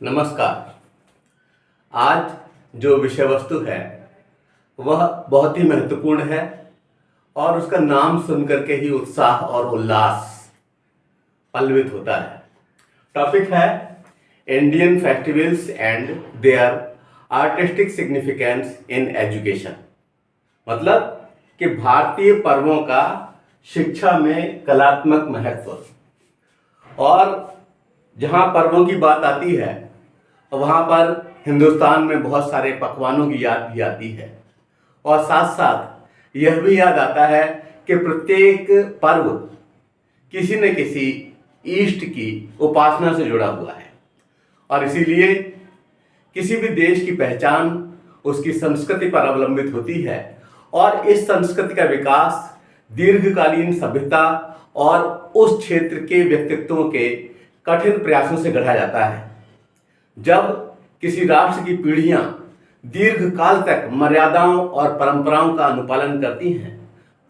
नमस्कार। आज जो विषय वस्तु है वह बहुत ही महत्वपूर्ण है और उसका नाम सुनकर के ही उत्साह और उल्लास पल्लवित होता है। टॉपिक है Indian festivals and their artistic significance in education. मतलब कि भारतीय पर्वों का शिक्षा में कलात्मक महत्व। और जहाँ पर्वों की बात आती है वहाँ पर हिंदुस्तान में बहुत सारे पकवानों की याद भी आती है और साथ साथ यह भी याद आता है कि प्रत्येक पर्व किसी न किसी ईष्ट की उपासना से जुड़ा हुआ है और इसीलिए किसी भी देश की पहचान उसकी संस्कृति पर अवलंबित होती है और इस संस्कृति का विकास दीर्घकालीन सभ्यता और उस क्षेत्र के व्यक्तित्वों के कठिन प्रयासों से गढ़ा जाता है। जब किसी राष्ट्र की पीढ़ियां दीर्घकाल तक मर्यादाओं और परंपराओं का अनुपालन करती हैं,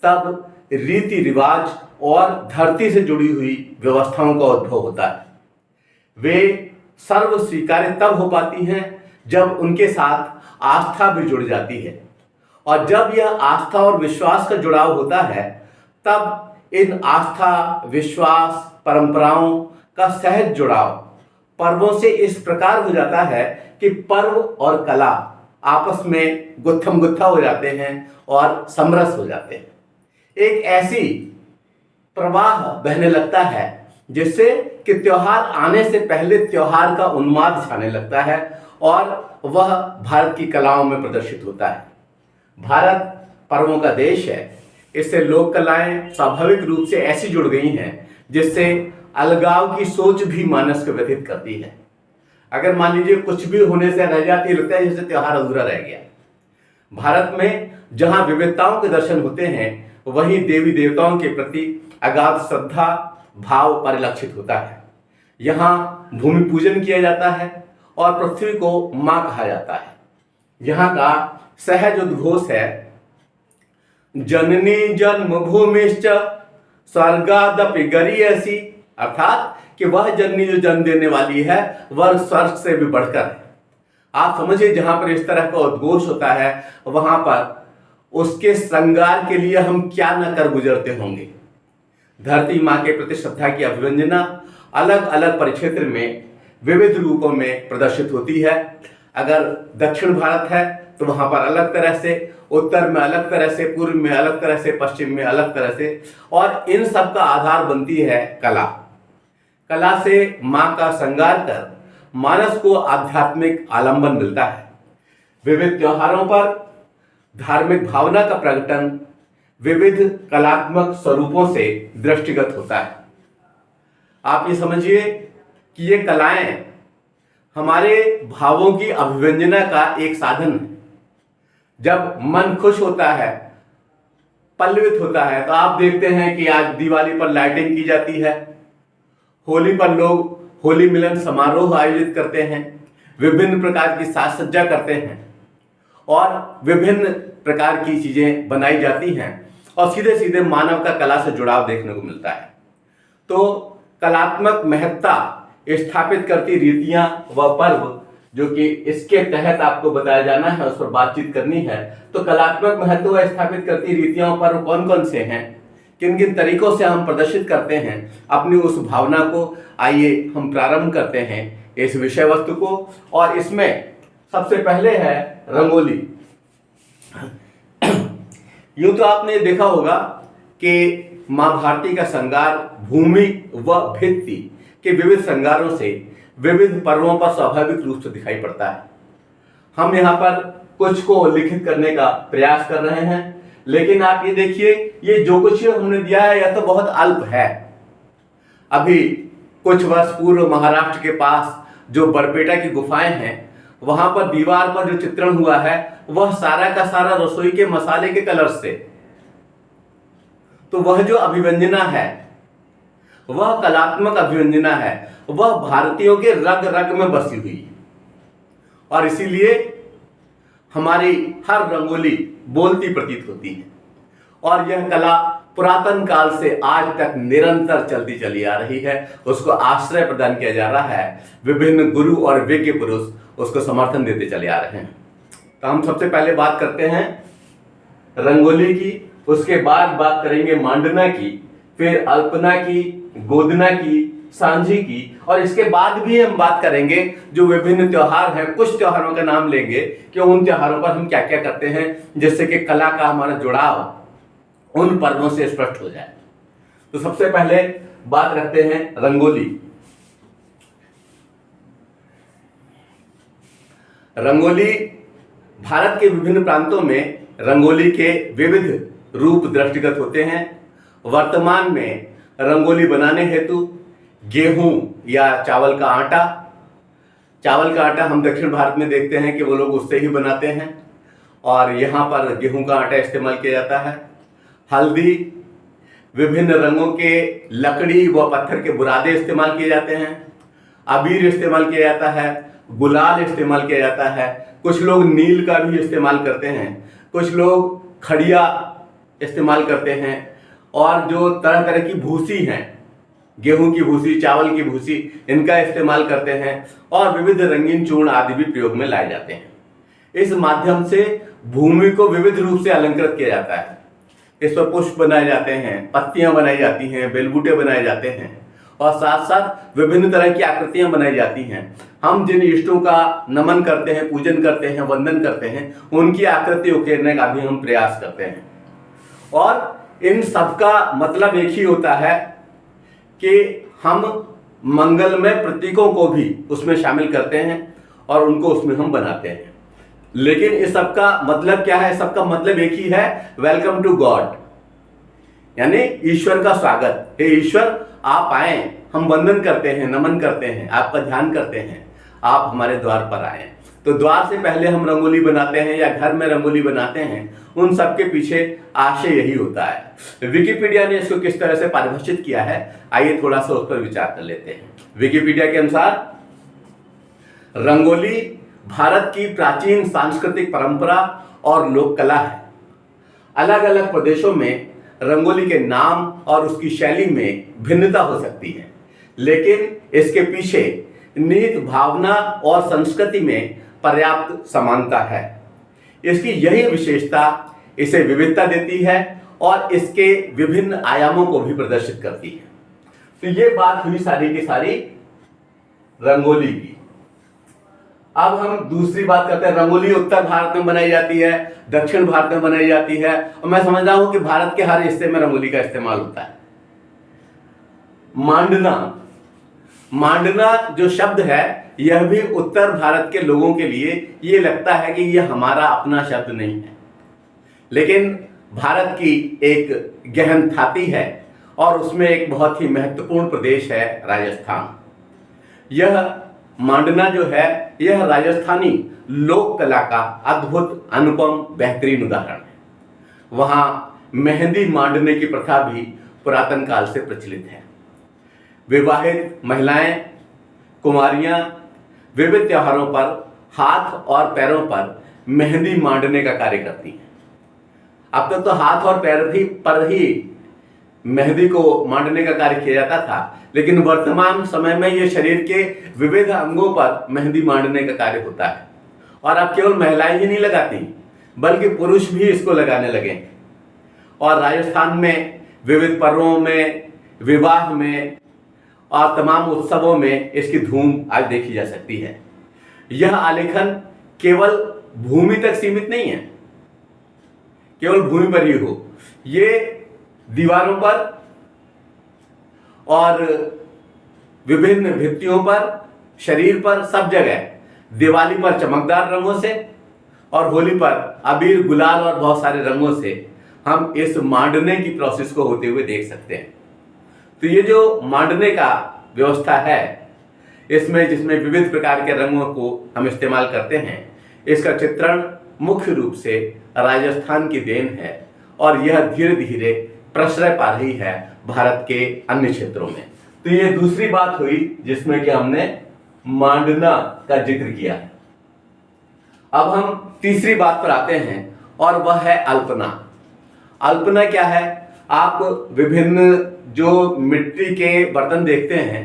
तब रीति रिवाज और धरती से जुड़ी हुई व्यवस्थाओं का उद्भव होता है। वे सर्व स्वीकार्य तब हो पाती हैं जब उनके साथ आस्था भी जुड़ जाती है और जब यह आस्था और विश्वास का जुड़ाव होता है, तब इन आस्था, विश्वास, परंपराओं का सहज जुड़ाव पर्वों से इस प्रकार हो जाता है कि पर्व और कला आपस में गुत्थम गुत्था हो जाते हैं और समरस हो जाते हैं। एक ऐसी प्रवाह बहने लगता है जिससे कि त्योहार आने से पहले त्योहार का उन्माद छाने लगता है और वह भारत की कलाओं में प्रदर्शित होता है। भारत पर्वों का देश है, इससे लोक कलाएं स्वाभाविक रूप से ऐसी जुड़ गई हैं जिससे अलगाव की सोच भी मानस को व्यथित करती है। अगर मान लीजिए कुछ भी होने से रह जाती है, लगता है जैसे त्योहार अधूरा रह गया। भारत में जहां विविधताओं के दर्शन होते हैं वहीं देवी देवताओं के प्रति अगाध श्रद्धा भाव परिलक्षित होता है। यहाँ भूमि पूजन किया जाता है और पृथ्वी को माँ कहा जाता है। यहाँ का सहज उद्घोष है, जननी जन्मभूमिश्च स्वर्गादपि गरीयसी, अर्थात कि वह जननी जो जन्म देने वाली है वह स्वर्ग से भी बढ़कर है। आप समझिए, जहां पर इस तरह का उद्घोष होता है वहां पर उसके श्रृंगार के लिए हम क्या न कर गुजरते होंगे। धरती माँ के प्रति श्रद्धा की अभिव्यंजना अलग अलग परिक्षेत्र में विविध रूपों में प्रदर्शित होती है। अगर दक्षिण भारत है तो वहां पर अलग तरह से, उत्तर में अलग तरह से, पूर्व में अलग तरह से, पश्चिम में अलग तरह से, और इन सब का आधार बनती है कला। कला से माँ का श्रृंगार कर मानस को आध्यात्मिक आलंबन मिलता है। विविध त्योहारों पर धार्मिक भावना का प्रकटन विविध कलात्मक स्वरूपों से दृष्टिगत होता है। आप ये समझिए कि ये कलाएं हमारे भावों की अभिव्यंजना का एक साधन है। जब मन खुश होता है, पल्लवित होता है, तो आप देखते हैं कि आज दिवाली पर लाइटिंग की जाती है, होली पर लोग होली मिलन समारोह आयोजित करते हैं, विभिन्न प्रकार की साज सज्जा करते हैं और विभिन्न प्रकार की चीजें बनाई जाती हैं और सीधे सीधे मानव का कला से जुड़ाव देखने को मिलता है। तो कलात्मक महत्ता स्थापित करती रीतियां व पर्व जो कि इसके तहत आपको बताया जाना है, उस पर बातचीत करनी है। तो कलात्मक महत्व स्थापित करती रीतियों पर कौन कौन से हैं, किन किन तरीकों से हम प्रदर्शित करते हैं अपनी उस भावना को, आइए हम प्रारंभ करते हैं इस विषय वस्तु को। और इसमें सबसे पहले है रंगोली। यूं तो आपने देखा होगा कि माँ भारती का श्रृंगार भूमि व भित्ति के विविध श्रृंगारों से विविध पर्वों पर स्वाभाविक रूप से दिखाई पड़ता है। हम यहाँ पर कुछ को लिखित करने का प्रयास कर रहे हैं, लेकिन आप ये देखिए, ये जो कुछ हमने दिया है यह तो बहुत अल्प है। अभी कुछ वर्ष पूर्व महाराष्ट्र के पास जो बरपेटा की गुफाएं हैं, वहां पर दीवार पर जो चित्रण हुआ है वह सारा का सारा रसोई के मसाले के कलर से। तो वह जो अभिव्यंजना है, वह कलात्मक अभिव्यंजना है, वह भारतीयों के रग रग में बसी हुई है और इसीलिए हमारी हर रंगोली बोलती प्रतीत होती है। और यह कला पुरातन काल से आज तक निरंतर चलती चली आ रही है, उसको आश्रय प्रदान किया जा रहा है। विभिन्न गुरु और विज्ञ पुरुष उसको समर्थन देते चले आ रहे हैं। तो हम सबसे पहले बात करते हैं रंगोली की, उसके बाद बात करेंगे मांडना की, फिर अल्पना की, गोदना की, सांझी की, और इसके बाद भी हम बात करेंगे जो विभिन्न त्योहार हैं, कुछ त्योहारों का नाम लेंगे कि उन त्योहारों पर हम क्या क्या करते हैं, जिससे कि कला का हमारा जुड़ाव उन पर्वों से स्पष्ट हो जाए। तो सबसे पहले बात रखते हैं रंगोली। रंगोली भारत के विभिन्न प्रांतों में रंगोली के विविध रूप दृष्टिगत होते हैं। वर्तमान में रंगोली बनाने हेतु गेहूं या चावल का आटा हम दक्षिण भारत में देखते हैं कि वो लोग उससे ही बनाते हैं, और यहाँ पर गेहूं का आटा इस्तेमाल किया जाता है। हल्दी, विभिन्न रंगों के लकड़ी व पत्थर के बुरादे इस्तेमाल किए जाते हैं। अबीर इस्तेमाल किया जाता है, गुलाल इस्तेमाल किया जाता है, कुछ लोग नील का भी इस्तेमाल करते हैं, कुछ लोग खड़िया इस्तेमाल करते हैं, और जो तरह तरह की भूसी हैं, गेहूं की भूसी, चावल की भूसी, इनका इस्तेमाल करते हैं, और विविध रंगीन चूर्ण आदि भी प्रयोग में लाए जाते हैं। इस माध्यम से भूमि को विविध रूप से अलंकृत किया जाता है। इस पर पुष्प बनाए जाते हैं, पत्तियां बनाई जाती हैं, बेलबूटे बनाए जाते हैं, और साथ साथ विभिन्न तरह की आकृतियां बनाई जाती हैं। हम जिन इष्टों का नमन करते हैं, पूजन करते हैं, वंदन करते हैं, उनकी आकृति उकेरने का भी हम प्रयास करते हैं। और इन सबका मतलब एक ही होता है कि हम मंगलमय प्रतीकों को भी उसमें शामिल करते हैं और उनको उसमें हम बनाते हैं। लेकिन इस सबका मतलब क्या है? सबका मतलब एक ही है, वेलकम टू गॉड, यानी ईश्वर का स्वागत। हे ईश्वर, आप आए, हम वंदन करते हैं, नमन करते हैं, आपका ध्यान करते हैं, आप हमारे द्वार पर आए। तो द्वार से पहले हम रंगोली बनाते हैं या घर में रंगोली बनाते हैं, उन सब के पीछे आशय यही होता है। विकिपीडिया ने इसको किस तरह से परिभाषित किया है, आइए थोड़ा सा उस पर विचार कर लेते हैं। विकिपीडिया के अनुसार रंगोली भारत की प्राचीन सांस्कृतिक परंपरा और लोक कला है। अलग अलग प्रदेशों में रंगोली के नाम और उसकी शैली में भिन्नता हो सकती है, लेकिन इसके पीछे निहित भावना और संस्कृति में पर्याप्त समानता है। इसकी यही विशेषता इसे विविधता देती है और इसके विभिन्न आयामों को भी प्रदर्शित करती है। तो ये बात हुई सारी की सारी रंगोली की। अब हम दूसरी बात करते हैं। रंगोली उत्तर भारत में बनाई जाती है, दक्षिण भारत में बनाई जाती है, और मैं समझता हूं कि भारत के हर हिस्से में रंगोली का इस्तेमाल होता है। मांडना जो शब्द है, यह भी उत्तर भारत के लोगों के लिए ये लगता है कि यह हमारा अपना शब्द नहीं है, लेकिन भारत की एक गहन थाती है और उसमें एक बहुत ही महत्वपूर्ण प्रदेश है राजस्थान। यह मांडना जो है, यह राजस्थानी लोक कला का अद्भुत, अनुपम, बेहतरीन उदाहरण है। वहां मेहंदी मांडने की प्रथा भी पुरातन काल से प्रचलित है। विवाहित महिलाएं, कुमारियां विविध त्योहारों पर हाथ और पैरों पर मेहंदी मांडने का कार्य करती हैं। अब तक तो हाथ और पैर पर ही मेहंदी को मांडने का कार्य किया जाता था, लेकिन वर्तमान समय में ये शरीर के विविध अंगों पर मेहंदी मांडने का कार्य होता है। और अब केवल महिलाएं ही नहीं लगाती, बल्कि पुरुष भी इसको लगाने लगे। और राजस्थान में विविध पर्वों में, विवाह में और तमाम उत्सवों में इसकी धूम आज देखी जा सकती है। यह आलेखन केवल भूमि तक सीमित नहीं है, केवल भूमि पर ही हो, ये दीवारों पर और विभिन्न भित्तियों पर, शरीर पर, सब जगह, दिवाली पर चमकदार रंगों से और होली पर अबीर, गुलाल और बहुत सारे रंगों से हम इस मांडने की प्रोसेस को होते हुए देख सकते हैं। तो ये जो मांडने का व्यवस्था है, इसमें जिसमें विविध प्रकार के रंगों को हम इस्तेमाल करते हैं, इसका चित्रण मुख्य रूप से राजस्थान की देन है और यह धीरे धीरे प्रश्रय पा रही है भारत के अन्य क्षेत्रों में। तो ये दूसरी बात हुई जिसमें कि हमने मांडना का जिक्र किया है। अब हम तीसरी बात पर आते हैं और वह है अल्पना। अल्पना क्या है? आप विभिन्न जो मिट्टी के बर्तन देखते हैं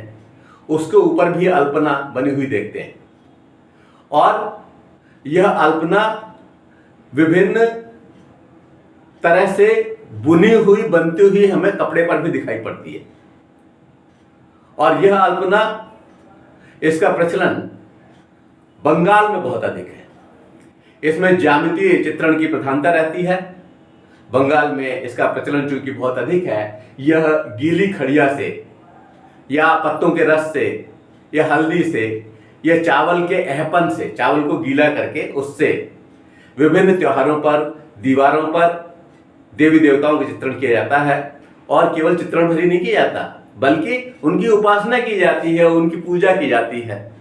उसके ऊपर भी अल्पना बनी हुई देखते हैं, और यह अल्पना विभिन्न तरह से बुनी हुई बनती हुई हमें कपड़े पर भी दिखाई पड़ती है। और यह अल्पना, इसका प्रचलन बंगाल में बहुत अधिक है। इसमें ज्यामितीय चित्रण की प्रधानता रहती है। बंगाल में इसका प्रचलन चूंकि बहुत अधिक है, यह गीली खड़िया से या पत्तों के रस से या हल्दी से या चावल के अहपन से, चावल को गीला करके उससे विभिन्न त्योहारों पर दीवारों पर देवी देवताओं का चित्रण किया जाता है। और केवल चित्रण भर ही नहीं किया जाता, बल्कि उनकी उपासना की जाती है, उनकी पूजा की जाती है।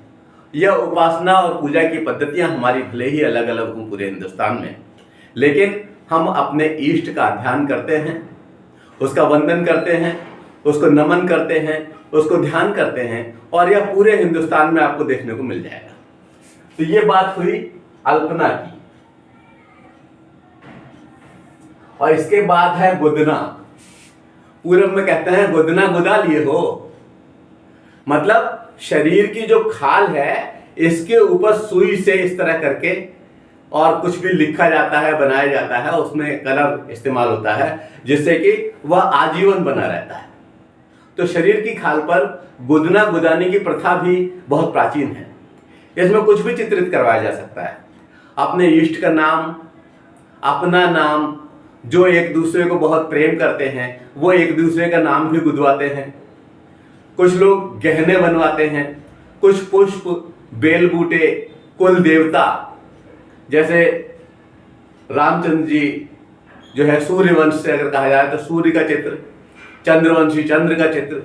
यह उपासना और पूजा की पद्धतियां हमारी भले ही अलग अलग हों पूरे हिंदुस्तान में, लेकिन हम अपने इष्ट का ध्यान करते हैं, उसका वंदन करते हैं, उसको नमन करते हैं, उसको ध्यान करते हैं, और यह पूरे हिंदुस्तान में आपको देखने को मिल जाएगा। तो ये बात हुई अल्पना की। और इसके बाद है गुदना। पूरब में कहते हैं गुदना गुदा लिए हो, मतलब शरीर की जो खाल है इसके ऊपर सुई से इस तरह करके और कुछ भी लिखा जाता है, बनाया जाता है, उसमें कलर इस्तेमाल होता है जिससे कि वह आजीवन बना रहता है। तो शरीर की खाल पर गुदना गुदाने की प्रथा भी बहुत प्राचीन है। इसमें कुछ भी चित्रित करवाया जा सकता है, अपने इष्ट का नाम, अपना नाम। जो एक दूसरे को बहुत प्रेम करते हैं वो एक दूसरे का नाम भी गुदवाते हैं। कुछ लोग गहने बनवाते हैं, कुछ पुष्प, बेल बूटे, कुल देवता, जैसे रामचंद्र जी जो है सूर्यवंश से अगर कहा जाए तो सूर्य का चित्र, चंद्रवंशी चंद्र का चित्र,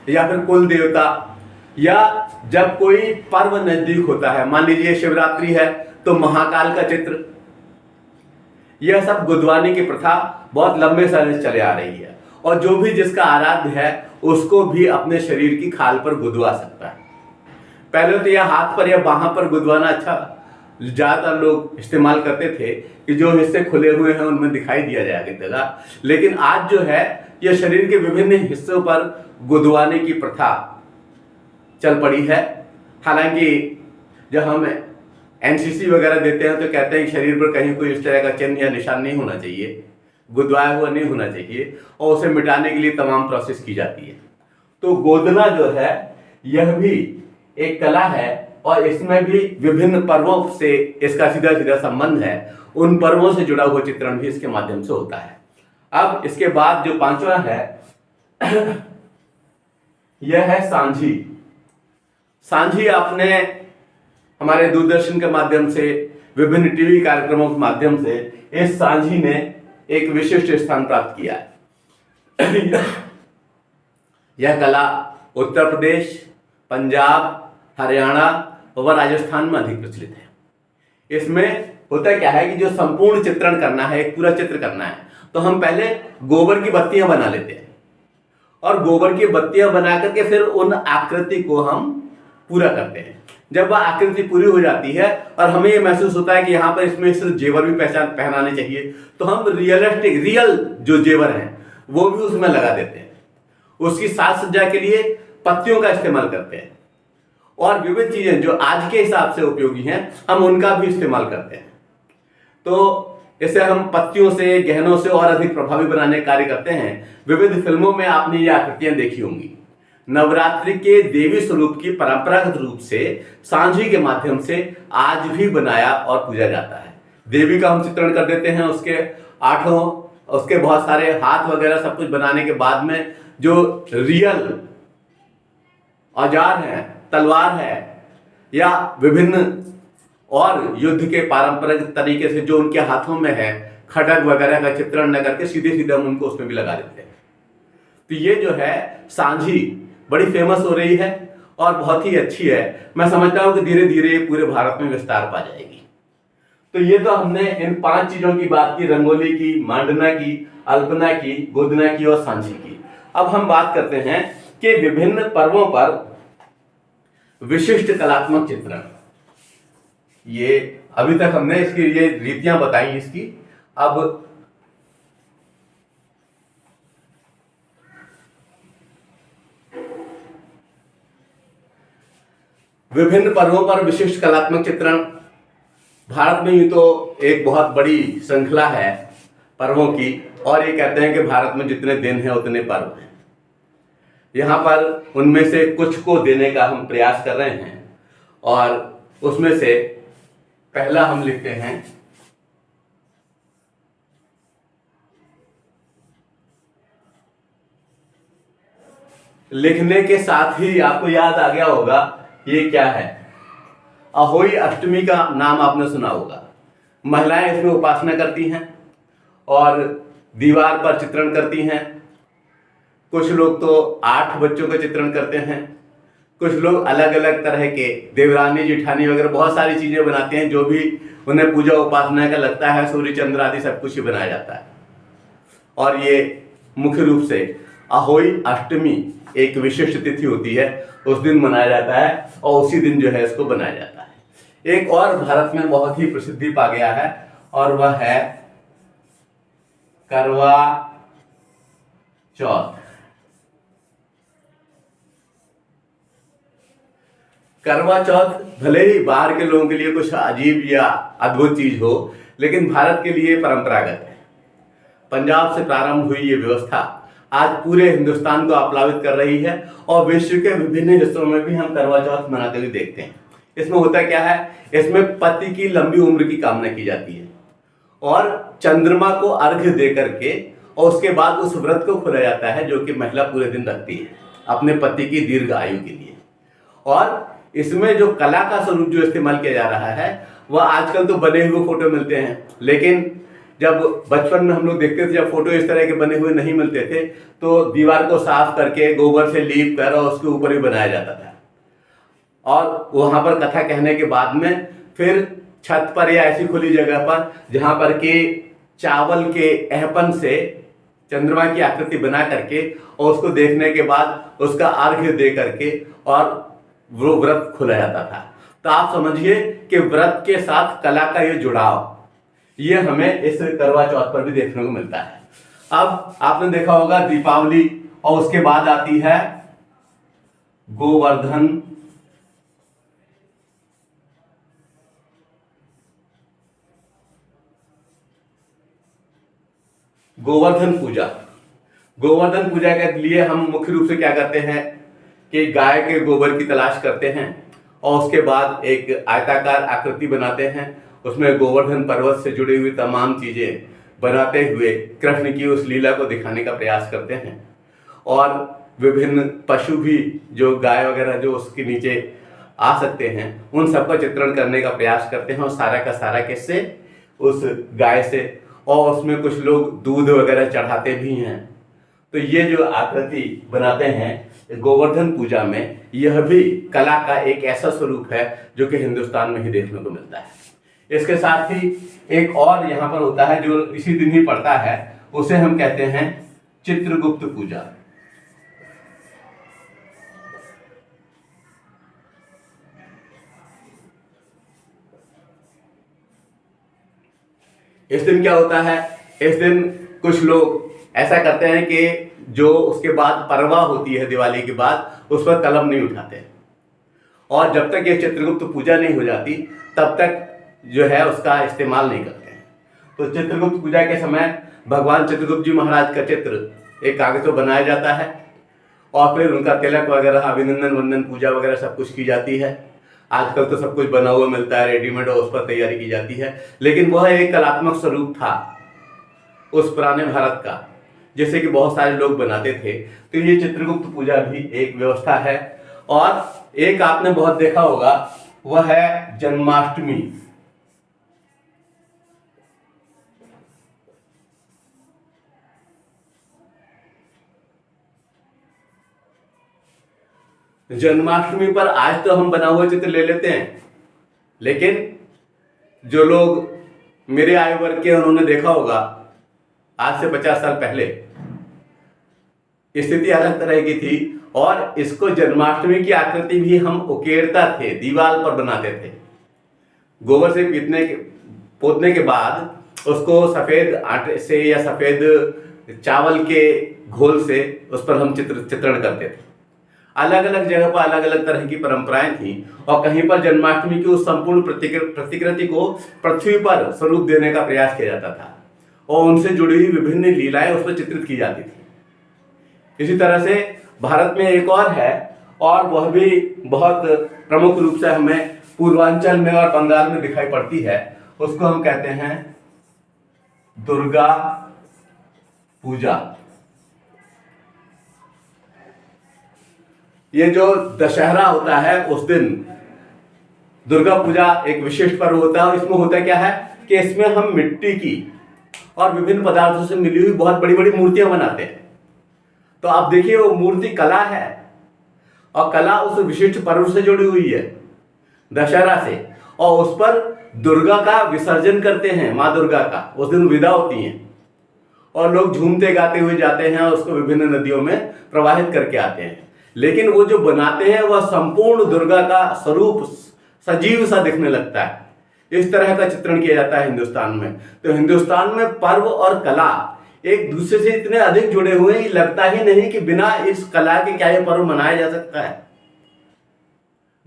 या फिर कुल देवता, या जब कोई पर्व नजदीक होता है, मान लीजिए शिवरात्रि है तो महाकाल का चित्र। यह सब गुदवाने की प्रथा बहुत लंबे समय से चले आ रही है, और जो भी जिसका आराध्य है उसको भी अपने शरीर की खाल पर गुदवा सकता है। पहले तो यह हाथ पर या बाहां पर गुदवाना अच्छा ज्यादातर लोग इस्तेमाल करते थे कि जो हिस्से खुले हुए हैं उनमें दिखाई दिया जाएगा, लेकिन आज जो है यह शरीर के विभिन्न हिस्सों पर गुदवाने की प्रथा चल पड़ी है। हालांकि जब हम एनसीसी वगैरह देते हैं तो कहते हैं कि शरीर पर कहीं कोई इस तरह का चिन्ह या निशान नहीं होना चाहिए, गुदवाया हुआ नहीं होना चाहिए, और उसे मिटाने के लिए तमाम प्रोसेस की जाती है। तो गोदना जो है यह भी एक कला है, और इसमें भी विभिन्न पर्वों से इसका सीधा सीधा संबंध है। उन पर्वों से जुड़ा हुआ चित्रण भी इसके माध्यम से होता है। अब इसके बाद जो पांचवा है यह है सांझी। सांझी आपने हमारे दूरदर्शन के माध्यम से, विभिन्न टीवी कार्यक्रमों के माध्यम से इस सांझी ने एक विशिष्ट स्थान प्राप्त किया है। यह कला उत्तर प्रदेश, पंजाब, हरियाणा व राजस्थान में अधिक प्रचलित है। इसमें होता क्या है कि जो संपूर्ण चित्रण करना है, एक पूरा चित्र करना है, तो हम पहले गोबर की बत्तियां बना लेते हैं, और गोबर की बत्तियां बना करके फिर उन आकृति को हम पूरा करते हैं। जब वह आकृति पूरी हो जाती है और हमें यह महसूस होता है कि यहाँ पर इसमें सिर्फ जेवर भी पहनाने चाहिए, तो हम रियल जो जेवर हैं वो भी उसमें लगा देते हैं। उसकी साज सज्जा के लिए पत्तियों का इस्तेमाल करते हैं, और विविध चीजें जो आज के हिसाब से उपयोगी हैं हम उनका भी इस्तेमाल करते हैं। तो इसे हम पत्तियों से, गहनों से और अधिक प्रभावी बनाने का कार्य करते हैं। विविध फिल्मों में आपने ये आकृतियां देखी होंगी। नवरात्रि के देवी स्वरूप की परंपरागत रूप से सांझी के माध्यम से आज भी बनाया और पूजा जाता है। देवी का हम चित्रण कर देते हैं, उसके बहुत सारे हाथ वगैरह सब कुछ बनाने के बाद में जो रियल औजार है, तलवार है, या विभिन्न और युद्ध के पारंपरिक तरीके से जो उनके हाथों में है, खड्ग वगैरह का चित्रण न करके सीधे सीधे हम उनको उसमें भी लगा देते हैं। तो ये जो है सांझी बड़ी फेमस हो रही है और बहुत ही अच्छी है। मैं समझता हूं कि धीरे धीरे पूरे भारत में विस्तार पा जाएगी। तो ये तो हमने इन 5 चीजों की बात की, रंगोली की, मांडना की, अल्पना की, गोदना की और सांझी की। अब हम बात करते हैं कि विभिन्न पर्वों पर विशिष्ट कलात्मक चित्रण। ये अभी तक हमने इसकी ये रीतियां बताई इसकी। अब विभिन्न पर्वों पर विशिष्ट कलात्मक चित्रण। भारत में यूँ तो एक बहुत बड़ी श्रृंखला है पर्वों की, और ये कहते हैं कि भारत में जितने दिन हैं उतने पर्व हैं। यहाँ पर उनमें से कुछ को देने का हम प्रयास कर रहे हैं, और उसमें से पहला हम लिखते हैं लिखने के साथ ही आपको याद आ गया होगा ये क्या है। अहोई अष्टमी का नाम आपने सुना होगा। महिलाएं इसमें उपासना करती हैं और दीवार पर चित्रण करती हैं। कुछ लोग तो 8 बच्चों का चित्रण करते हैं, कुछ लोग अलग अलग तरह के देवरानी जेठानी वगैरह बहुत सारी चीज़ें बनाते हैं, जो भी उन्हें पूजा उपासना का लगता है, सूर्य चंद्र आदि सब कुछ ही बनाया जाता है। और ये मुख्य रूप से अहोई अष्टमी एक विशिष्ट तिथि होती है, उस दिन मनाया जाता है और उसी दिन जो है इसको बनाया जाता है। एक और भारत में बहुत ही प्रसिद्धि पा गया है और वह है करवा चौथ। करवा चौथ भले ही बाहर के लोगों के लिए कुछ अजीब या अद्भुत चीज हो, लेकिन भारत के लिए परंपरागत है। पंजाब से प्रारंभ हुई ये व्यवस्था आज पूरे हिंदुस्तान को आप्लावित कर रही है और विश्व के विभिन्न हिस्सों में भी हम करवा चौथ मनाते हुए देखते हैं। इसमें होता क्या है, इसमें पति की लंबी उम्र की कामना की जाती है और चंद्रमा को अर्घ्य दे करके, और उसके बाद उस व्रत को खोला जाता है जो कि महिला पूरे दिन रखती है अपने पति की दीर्घ आयु के लिए। और इसमें जो कला का स्वरूप जो इस्तेमाल किया जा रहा है वह आजकल तो बने हुए फोटो मिलते हैं, लेकिन जब बचपन में हम लोग देखते थे, जब फोटो इस तरह के बने हुए नहीं मिलते थे तो दीवार को साफ करके गोबर से लीप कर और उसके ऊपर ही बनाया जाता था। और वहां पर कथा कहने के बाद में फिर छत पर या ऐसी खुली जगह पर जहां पर कि चावल के अहपन से चंद्रमा की आकृति बना करके और उसको देखने के बाद उसका अर्घ्य दे करके और वो व्रत खुला जाता था। तो आप समझिए कि व्रत के साथ कला का ये जुड़ाव ये हमें इस करवा चौथ पर भी देखने को मिलता है। अब आपने देखा होगा दीपावली, और उसके बाद आती है गोवर्धन पूजा। गोवर्धन पूजा के लिए हम मुख्य रूप से क्या करते हैं कि गाय के गोबर की तलाश करते हैं और उसके बाद एक आयताकार आकृति बनाते हैं, उसमें गोवर्धन पर्वत से जुड़ी हुई तमाम चीजें बनाते हुए कृष्ण की उस लीला को दिखाने का प्रयास करते हैं। और विभिन्न पशु भी जो गाय वगैरह जो उसके नीचे आ सकते हैं उन सबका चित्रण करने का प्रयास करते हैं, और सारा का सारा किससे, उस गाय से। और उसमें कुछ लोग दूध वगैरह चढ़ाते भी हैं। तो ये जो आकृति बनाते हैं गोवर्धन पूजा में, यह भी कला का एक ऐसा स्वरूप है जो कि हिंदुस्तान में ही देखने को मिलता है। इसके साथ ही एक और यहाँ पर होता है जो इसी दिन ही पड़ता है, उसे हम कहते हैं चित्रगुप्त पूजा। इस दिन क्या होता है, इस दिन कुछ लोग ऐसा करते हैं कि जो उसके बाद परवा होती है दिवाली के बाद, उस पर कलम नहीं उठाते, और जब तक ये चित्रगुप्त पूजा नहीं हो जाती तब तक जो है उसका इस्तेमाल नहीं करते हैं। तो चित्रगुप्त पूजा के समय भगवान चित्रगुप्त जी महाराज का चित्र एक कागज पर बनाया जाता है और फिर उनका तिलक वगैरह, अभिनंदन वंदन पूजा वगैरह सब कुछ की जाती है। आजकल तो सब कुछ बना हुआ मिलता है रेडीमेड, और उस पर तैयारी की जाती है, लेकिन वह एक कलात्मक स्वरूप था उस पुराने भारत का, जैसे कि बहुत सारे लोग बनाते थे। तो ये चित्रगुप्त पूजा भी एक व्यवस्था है। और एक आपने बहुत देखा होगा, वह है जन्माष्टमी। जन्माष्टमी पर आज तो हम बना हुआ चित्र ले लेते हैं, लेकिन जो लोग मेरे आयु वर्ग के उन्होंने देखा होगा आज से 50 साल पहले स्थिति अलग तरह की थी, और इसको जन्माष्टमी की आकृति भी हम उकेरता थे, दीवार पर बनाते थे। गोबर से पोतने के बाद उसको सफेद आटे से या सफेद चावल के घोल से उस पर हम चित्रण करते थे। अलग अलग जगह पर अलग अलग तरह की परंपराएं थी और कहीं पर जन्माष्टमी की उस संपूर्ण प्रतिकृति को पृथ्वी पर स्वरूप देने का प्रयास किया जाता था और उनसे जुड़ी हुई विभिन्न लीलाएं उस पर चित्रित की जाती थी। इसी तरह से भारत में एक और है और वह भी बहुत प्रमुख रूप से हमें पूर्वांचल में और बंगाल में दिखाई पड़ती है, उसको हम कहते हैं दुर्गा पूजा। ये जो दशहरा होता है उस दिन दुर्गा पूजा एक विशिष्ट पर्व होता है और इसमें होता क्या है कि इसमें हम मिट्टी की और विभिन्न पदार्थों से मिली हुई बहुत बड़ी बड़ी मूर्तियां बनाते हैं। तो आप देखिए वो मूर्ति कला है और कला उस विशिष्ट पर्व से जुड़ी हुई है दशहरा से, और उस पर दुर्गा का विसर्जन करते हैं, माँ दुर्गा का उस दिन विदा होती हैं और लोग झूमते गाते हुए जाते हैं और उसको विभिन्न नदियों में प्रवाहित करके आते हैं। लेकिन वो जो बनाते हैं वह संपूर्ण दुर्गा का स्वरूप सजीव सा दिखने लगता है। इस तरह का चित्रण किया जाता है हिंदुस्तान में। तो हिंदुस्तान में पर्व और कला एक दूसरे से इतने अधिक जुड़े हुए हैं, लगता ही नहीं कि बिना इस कला के क्या ये पर्व मनाया जा सकता है।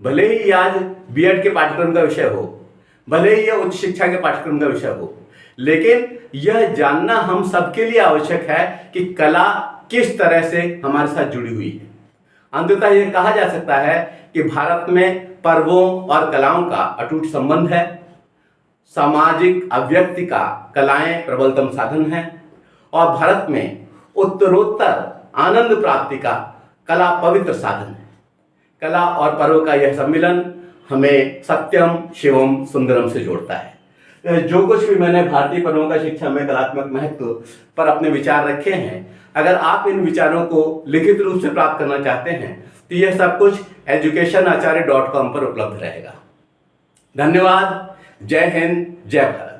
भले ही आज बीएड के पाठ्यक्रम का विषय हो, भले ही यह उच्च शिक्षा के पाठ्यक्रम का विषय हो, लेकिन यह जानना हम सबके लिए आवश्यक है कि कला किस तरह से हमारे साथ जुड़ी हुई है। अंततः यह कहा जा सकता है कि भारत में पर्वों और कलाओं का अटूट संबंध है। सामाजिक अभिव्यक्ति का कलाएं प्रबलतम साधन है और भारत में उत्तरोत्तर आनंद प्राप्ति का कला पवित्र साधन है। कला और पर्व का यह सम्मिलन हमें सत्यम शिवम सुंदरम से जोड़ता है। जो कुछ भी मैंने भारतीय पर्वों का शिक्षा में कलात्मक महत्व पर अपने विचार रखे हैं, अगर आप इन विचारों को लिखित रूप से प्राप्त करना चाहते हैं तो यह सब कुछ educationacharya.com पर उपलब्ध रहेगा। धन्यवाद। जय हिंद, जय भारत।